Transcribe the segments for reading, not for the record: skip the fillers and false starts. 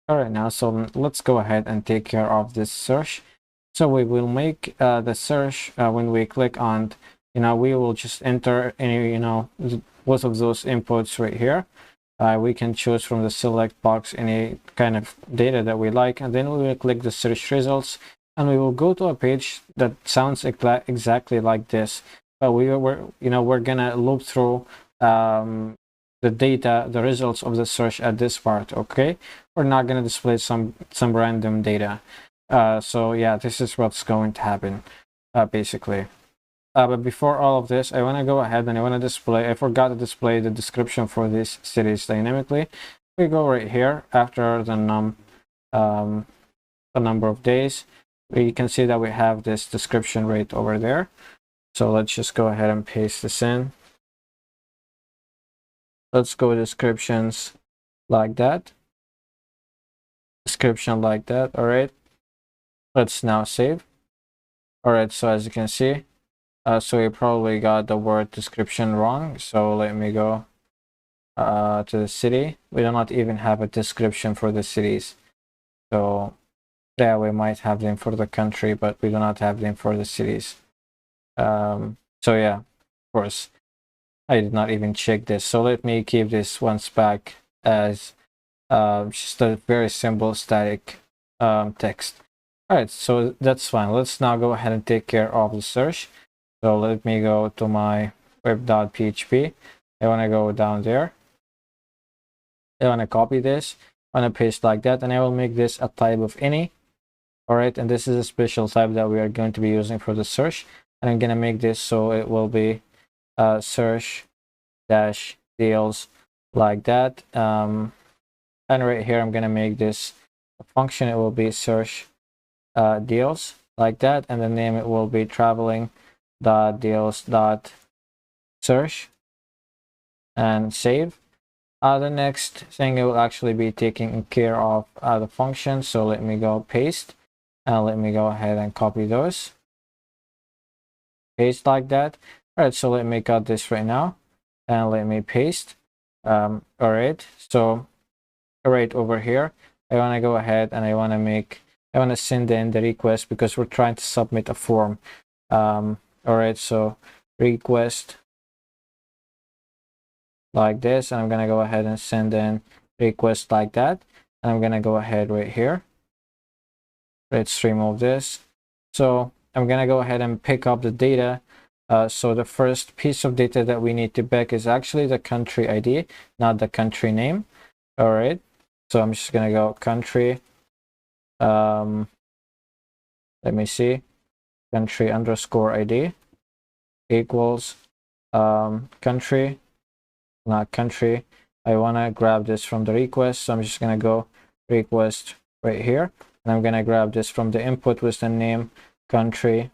All right, now so let's go ahead and take care of this search. So we will make the search when we click on, we will just enter any, both of those inputs right here. We can choose from the select box any kind of data that we like, and then we will click the search results, and we will go to a page that sounds exactly like this. But we're gonna loop through the data, the results of the search at this part. Okay, we're not gonna display some random data. So yeah, this is what's going to happen, basically. But before all of this, I want to go ahead and I want to display, I forgot to display the description for these cities dynamically. We go right here after the number of days. We can see that we have this description right over there. So let's just go ahead and paste this in. Let's go descriptions like that. Description like that. All right. Let's now save. All right. So as you can see, so we probably got the word description wrong. So let me go to the city. We do not even have a description for the cities. So yeah, we might have them for the country, but we do not have them for the cities. So yeah, of course, I did not even check this. So let me keep this once back as just a very simple static text. All right, so that's fine. Let's now go ahead and take care of the search. So let me go to my web.php. I want to go down there. I want to copy this. I want to paste like that, and I will make this a type of any. All right, and this is a special type that we are going to be using for the search. And I'm going to make this so it will be search dash deals like that. And right here, I'm going to make this a function. It will be search deals like that, and the name it will be traveling deals search, and save. The next thing it will actually be taking care of the function. So let me go paste, and let me go ahead and copy those, paste like that. All right, so let me cut this right now, and let me paste. All right, so right over here, I want to go ahead and I want to send in the request because we're trying to submit a form. All right, so request like this, and I'm gonna go ahead and send in request like that, and I'm gonna go ahead right here. Let's remove this. So I'm gonna go ahead and pick up the data. So the first piece of data that we need to pick is actually the country ID, not the country name. All right, so I'm just gonna go country. Let me see, country underscore ID equals country, not country. I want to grab this from the request, so I'm just going to go request right here, and I'm going to grab this from the input with the name country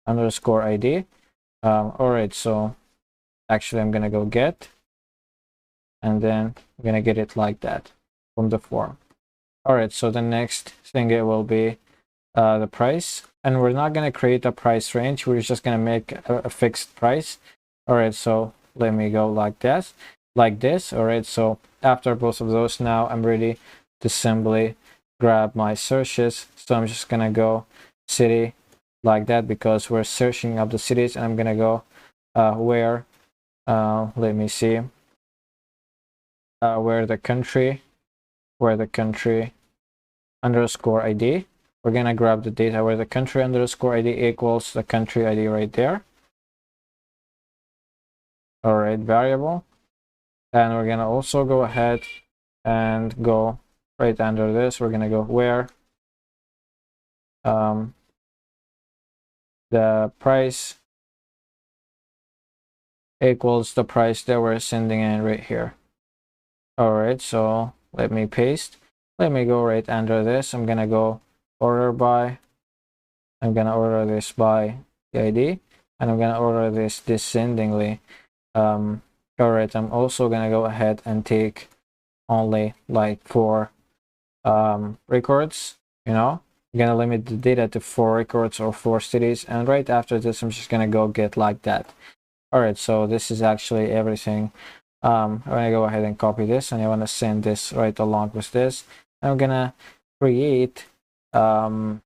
underscore ID. All right, so actually I'm going to go get, and then I'm going to get it like that from the form. All right, so the next thing it will be the price, and we're not going to create a price range. We're just going to make a fixed price. All right, so let me go like this. All right, so after both of those, now I'm ready to simply grab my searches. So I'm just going to go city like that because we're searching up the cities, and I'm going to go where, let me see, where the country underscore ID. We're gonna grab the data where the country underscore ID equals the country ID right there. All right, variable. And we're gonna also go ahead and go right under this. We're gonna go where the price equals the price that we're sending in right here. All right, so let me paste. Let me go right under this. I'm gonna go order by. I'm gonna order this by the ID, and I'm gonna order this descendingly. All right, I'm also gonna go ahead and take only like 4 records. I'm gonna limit the data to 4 records or 4 cities, and right after this I'm just gonna go get like that. All right, so this is actually everything. I'm gonna go ahead and copy this, and I want to send this right along with this. I'm gonna create a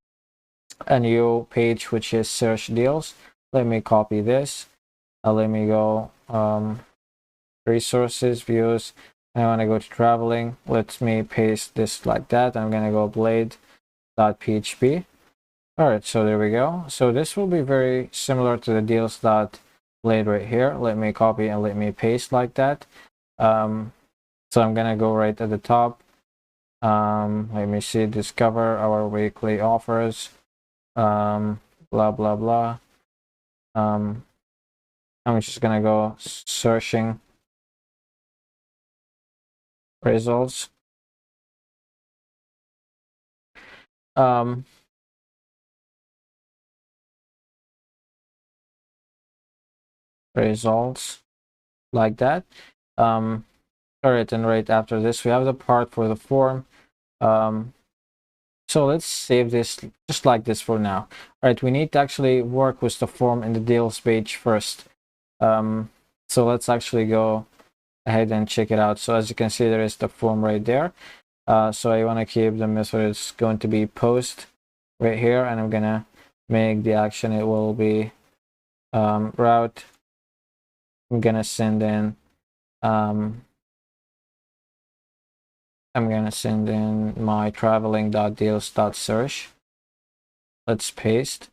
new page which is search deals. Let me copy this. Let me go resources, views. I want to go to traveling. Let me paste this like that. I'm gonna go blade.php. All right, so there we go. So this will be very similar to the deals.blade right here. Let me copy and let me paste like that. So I'm gonna go right at the top. Let me see, discover our weekly offers. Blah blah blah. I'm just gonna go searching results. Results like that. All right, and right after this we have the part for the form. So let's save this just like this for now. All right, we need to actually work with the form in the deals page first. So let's actually go ahead and check it out. So as you can see, there is the form right there. So I want to keep the method, it's going to be post right here, and I'm gonna make the action, it will be route. I'm gonna send in I'm gonna send in my traveling.deals.search. Let's paste.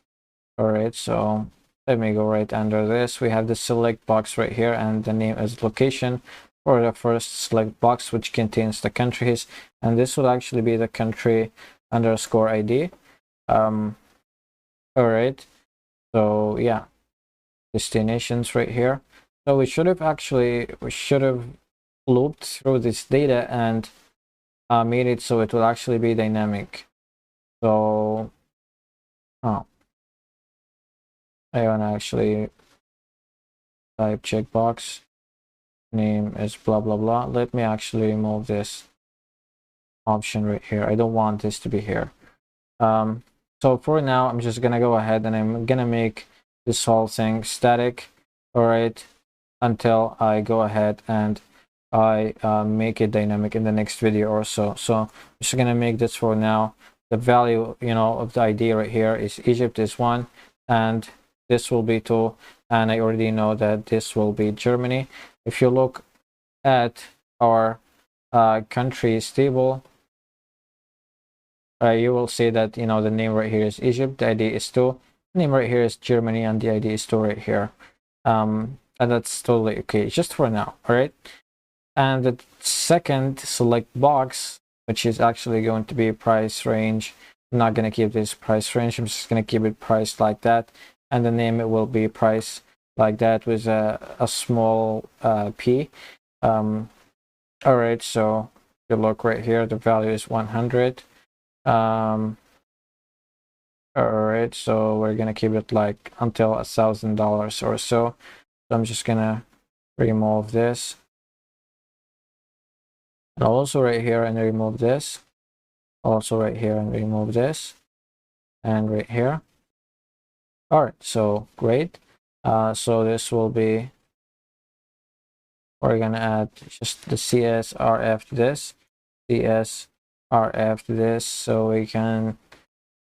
All right, so let me go right under this. We have the select box right here, and the name is location for the first select box, which contains the countries, and this will actually be the country underscore ID. All right, so yeah, destinations right here. So we should have looped through this data and made it so it will actually be dynamic. So I want to actually type checkbox, name is blah blah blah. Let me actually remove this option right here. I don't want this to be here. So for now, I'm just gonna go ahead and I'm gonna make this whole thing static, all right, until I go ahead and I make it dynamic in the next video or so. So I'm just gonna make this for now. The value, of the ID right here is Egypt is 1, and this will be 2, and I already know that this will be Germany. If you look at our countries table, you will see that the name right here is Egypt, the ID is 2, the name right here is Germany, and the ID is 2 right here. And that's totally okay just for now. All right, and the second select box, which is actually going to be price range, I'm not going to keep this price range, I'm just going to keep it priced like that, and the name, it will be price like that with a small p. All right, so you look right here, the value is 100. All right, so we're gonna keep it like until $1,000 or so. So I'm just gonna remove this, and also right here, and remove this, also right here, and remove this, and right here. All right, so great. So this will be, we're gonna add just the CSRF to this, CSRF to this, so we can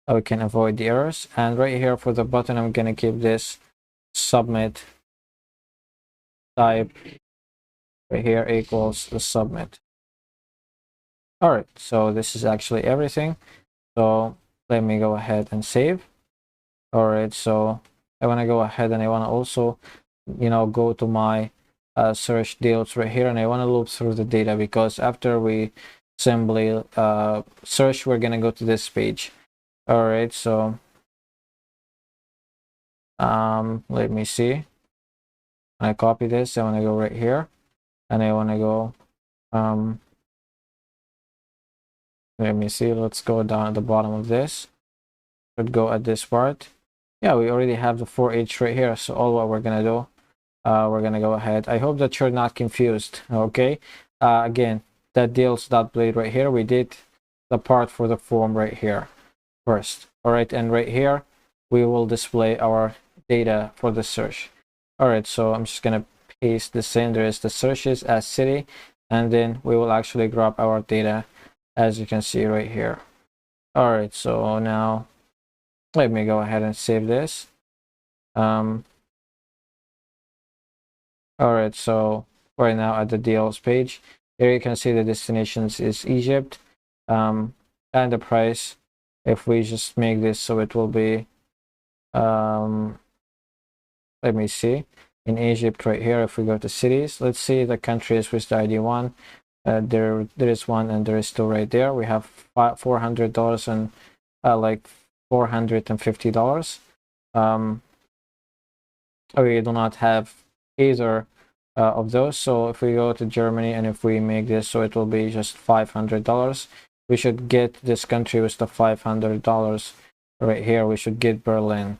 avoid the errors. And right here for the button, I'm gonna keep this submit type right here equals the submit. All right, so this is actually everything. So let me go ahead and save. All right, so I want to go ahead and I want to also go to my search deals right here, and I want to loop through the data, because after we simply search, we're going to go to this page. All right, so let me see. I copy this, I want to go right here, and I want to go let me see, let's go down at the bottom of this. Should go at this part. Yeah, we already have the 4H right here, so all what we're gonna do, we're gonna go ahead. I hope that you're not confused. Okay, again, that deals.blade right here, we did the part for the form right here first. All right, and right here we will display our data for the search. All right, so I'm just gonna paste this in. There is the searches as city, and then we will actually grab our data as you can see right here. All right, so now let me go ahead and save this. All right, so right now at the deals page, here you can see the destinations is Egypt, and the price. If we just make this so it will be, let me see, in Egypt right here. If we go to cities, let's see the countries with the ID one. There is one, and there is two right there. We have $400 and like $450. We do not have either of those. So if we go to Germany and if we make this so it will be just $500, we should get this country with the $500 right here. We should get Berlin.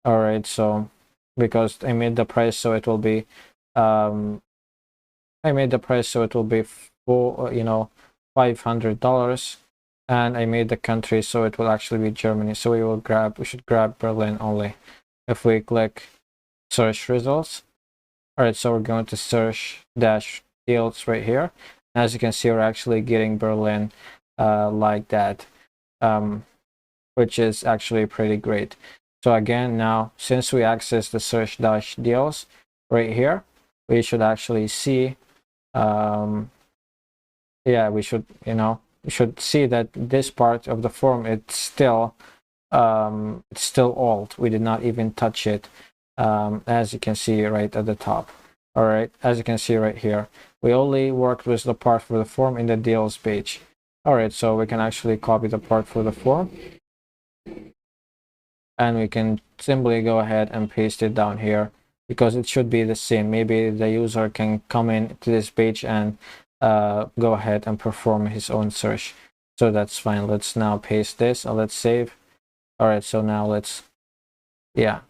All right, so because I made the price so it will be I made the price so it will be for, you know, $500, and I made the country so it will actually be Germany. So we should grab Berlin only. If we click search results, all right, so we're going to search dash deals right here. As you can see, we're actually getting Berlin like that, which is actually pretty great. So again, now since we access the search dash deals right here, we should actually see, yeah, we should, you know, we should see that this part of the form, it's still old. We did not even touch it, as you can see right at the top. All right, as you can see right here, we only worked with the part for the form in the deals page. All right, so we can actually copy the part for the form, and we can simply go ahead and paste it down here, because it should be the same. Maybe the user can come in to this page and go ahead and perform his own search. So that's fine. Let's now paste this and let's save. All right, so now let's, yeah,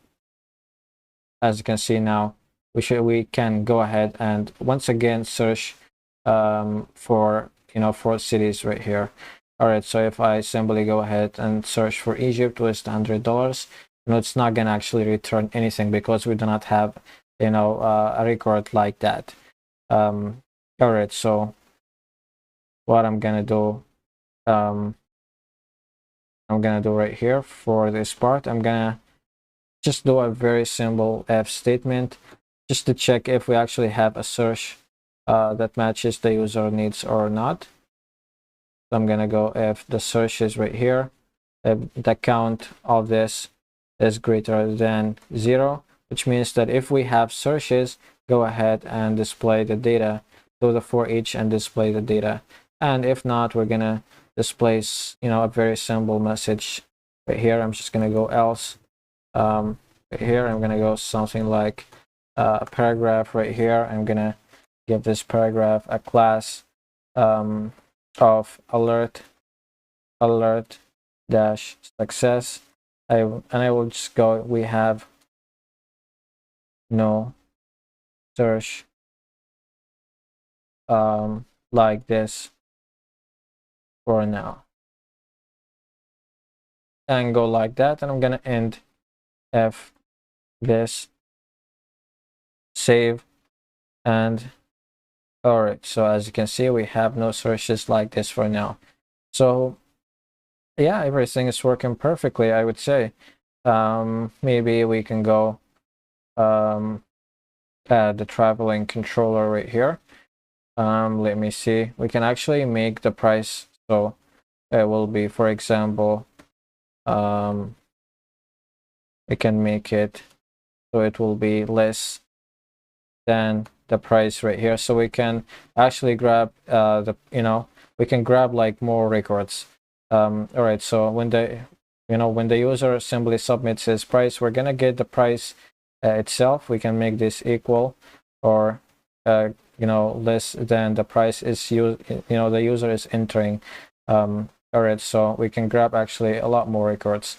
as you can see now, we can go ahead and once again search for, you know, for cities right here. All right, so if I simply go ahead and search for Egypt with $100, you know, it's not gonna actually return anything because we do not have, you know, a record like that. All right, so what I'm gonna do, I'm gonna do right here for this part, I'm gonna just do a very simple if statement just to check if we actually have a search that matches the user needs or not. So I'm gonna go if the search is right here, if the count of this is greater than 0, which means that if we have searches, go ahead and display the data, do the for each and display the data. And if not, we're gonna display, you know, a very simple message right here. I'm just gonna go else. Right here I'm gonna go something like a paragraph right here. I'm gonna give this paragraph a class of alert dash success. I will just go, we have no search like this for now, and go like that, and I'm gonna end if this, save, and all right, so as you can see, we have no searches like this for now. So yeah, everything is working perfectly, I would say. Maybe we can go add the traveling controller right here. Let me see, we can actually make the price so it will be, for example, we can make it so it will be less than the price right here, so we can actually grab the, you know, we can grab like more records. All right, so when the, you know, when the user simply submits his price, we're gonna get the price itself. We can make this equal or you know, less than the price is you know, the user is entering. All right, so we can grab actually a lot more records.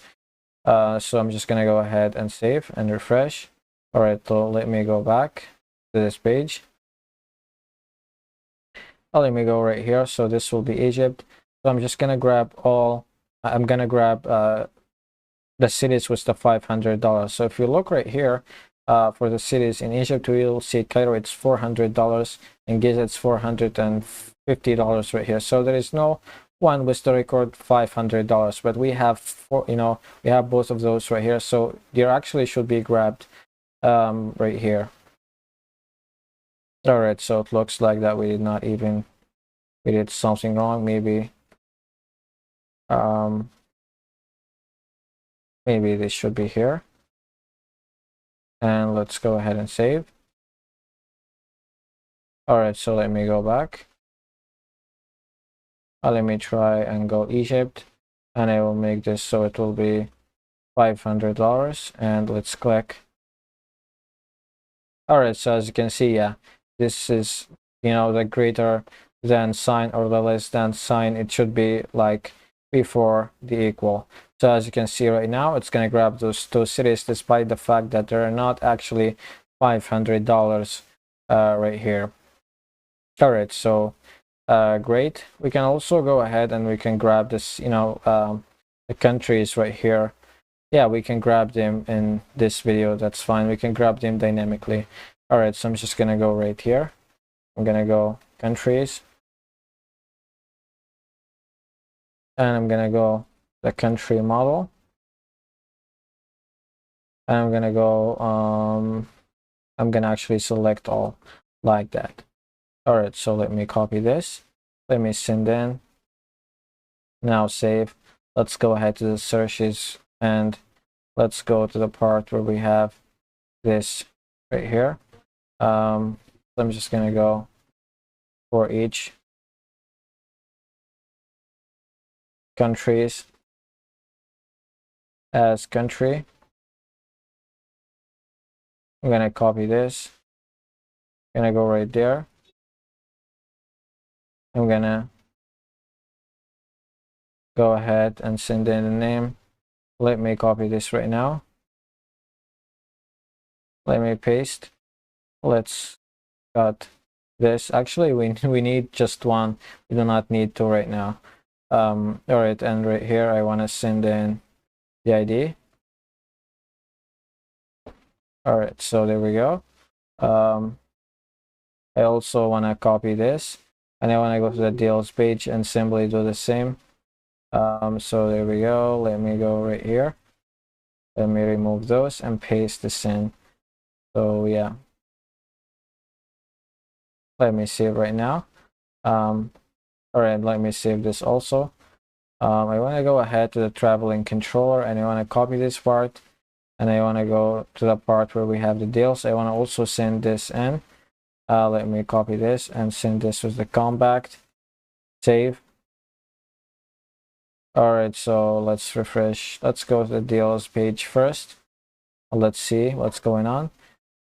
So I'm just gonna go ahead and save and refresh. All right, so let me go back to this page. Oh, let me go right here. So this will be Egypt. So I'm just gonna grab all, I'm gonna grab the cities with the $500. So if you look right here, for the cities in Egypt, we will see Cairo, it's $400, and Giza, it's $450 right here. So there is no one was the record $500, but we have four, we have both of those right here, so they actually should be grabbed right here. All right, so it looks like that we did something wrong. Maybe maybe this should be here, and let's go ahead and save. All right, so let me go back. Let me try and go Egypt, and I will make this so it will be $500, and let's click. All right, so as you can see, yeah, this is, the greater than sign or the less than sign. It should be like before the equal. So as you can see right now, it's going to grab those two cities despite the fact that they're not actually $500 right here. All right, so great. We can also go ahead and we can grab this, the countries right here. Yeah, we can grab them in this video. That's fine. We can grab them dynamically. All right, so I'm just going to go right here. I'm going to go countries. And I'm going to go the country model. And I'm going to go, I'm going to actually select all like that. All right, so let me copy this. Let me send in. Now save. Let's go ahead to the searches and let's go to the part where we have this right here. I'm just going to go for each countries as country. I'm going to copy this. I'm going to go right there. I'm going to go ahead and send in the name. Let me copy this right now. Let me paste. Let's cut this. Actually, we need just one. We do not need two right now. All right, and right here I want to send in the ID. All right, so there we go. I also want to copy this, and I want to go to the deals page and simply do the same. So there we go. Let me go right here. Let me remove those and paste this in. So yeah, let me save right now. All right, let me save this also. I want to go ahead to the traveling controller, and I want to copy this part, and I want to go to the part where we have the deals. I want to also send this in. Let me copy this and send this with the compact. Save. All right, so let's refresh. Let's go to the deals page first. Let's see what's going on.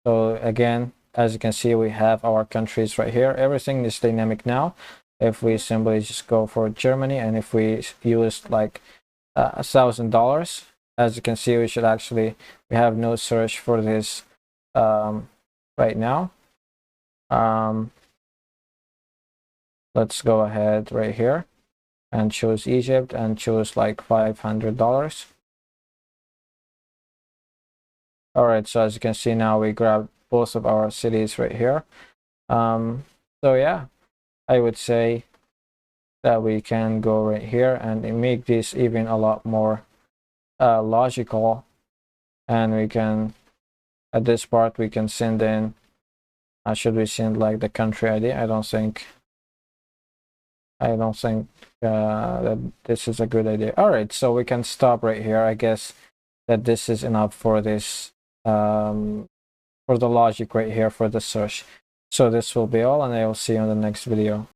So again, as you can see, we have our countries right here. Everything is dynamic now. If we simply just go for Germany, and if we use like $1,000, as you can see, we have no search for this right now. Let's go ahead right here and choose Egypt and choose like $500. All right, so as you can see now, we grab both of our cities right here. So yeah, I would say that we can go right here and make this even a lot more logical, and we can, at this part, we can send in, should we send like the country ID? I don't think that this is a good idea. All right, so we can stop right here. I guess that this is enough for this for the logic right here for the search. So this will be all, and I will see you on the next video.